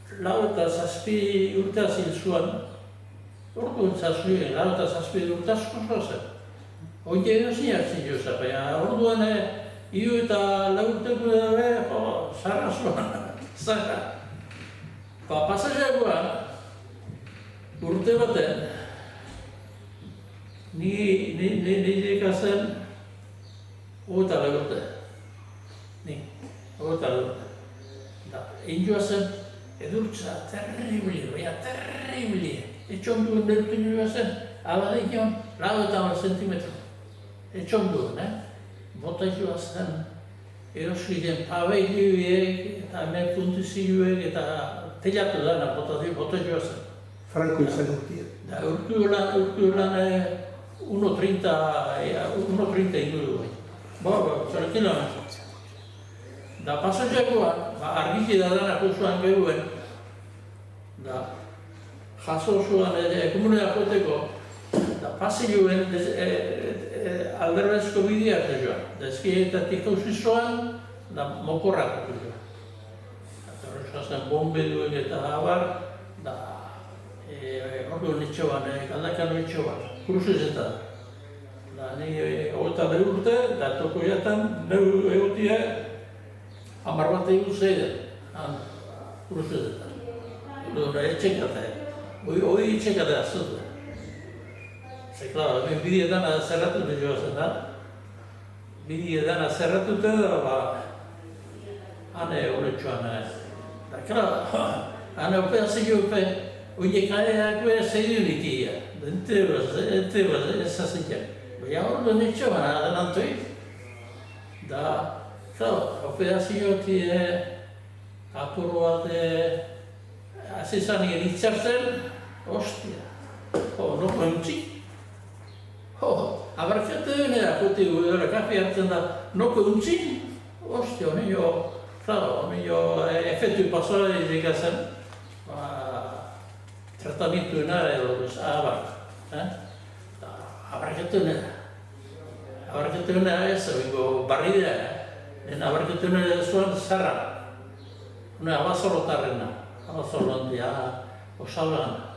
7 urte hasi zuen, orduan zazuen, 7 urte asko zen. Ointe edo zinatzen joza, baina orduan hiru eta 4 urteko dabe, zarra zuen, zarra. Pasajeroan, urte baten, nire ikasen 24 urte. Ni, 24 urte. Egin joa zen, edurtza, terribli, baina terribli. Etxon duen dertu joa zen, abadik joan, 50 zentimetro. Etxon duen, bota joa zen, eroskiden pabeilioek eta hemen puntizioek eta telatu dana bota joa zen. Franko izan urtia. Da urtu lan 1.30 inguru bai. Zer kilometro. Da pasajeroan, argiki da dana joan gehuen, da jaso zuan komunera joteko, da pasilloen alderbezko bideak joan. Da eskietatik hauzi zoan, da mokorrak joan. Eta horrezkazen bombe duen eta abar, da orduan etxoan, galdakan etxoan, kruzezetan. Da ni 23 urte, da toko jatan, neu egotia, 10 bat egin zeiden, kruzezetan. Etxekata, hori etxekata azut. Ze, klaro, bidietan zerratute joa zen da. Bidietan zerratute da, hane horretxoan. Da, klaro, hane operaziope, oinek aeako zeidu nitia. Entero ez zazitzen. Baina orduan etxoan adelantoi. Da, klaro, operazioati apuro bat azizan egin itxartzen, ostia. Noko eutzi. Abarkatu egin akuti gure kafe hartzen da, noko eutzi. Ostia, honi jo efektu pasoa egiten tratamentuena edo abar. Abarketuna ez, barridea, abarketuna zuen zarra. Abazolotarrena, abazolotan, osalan.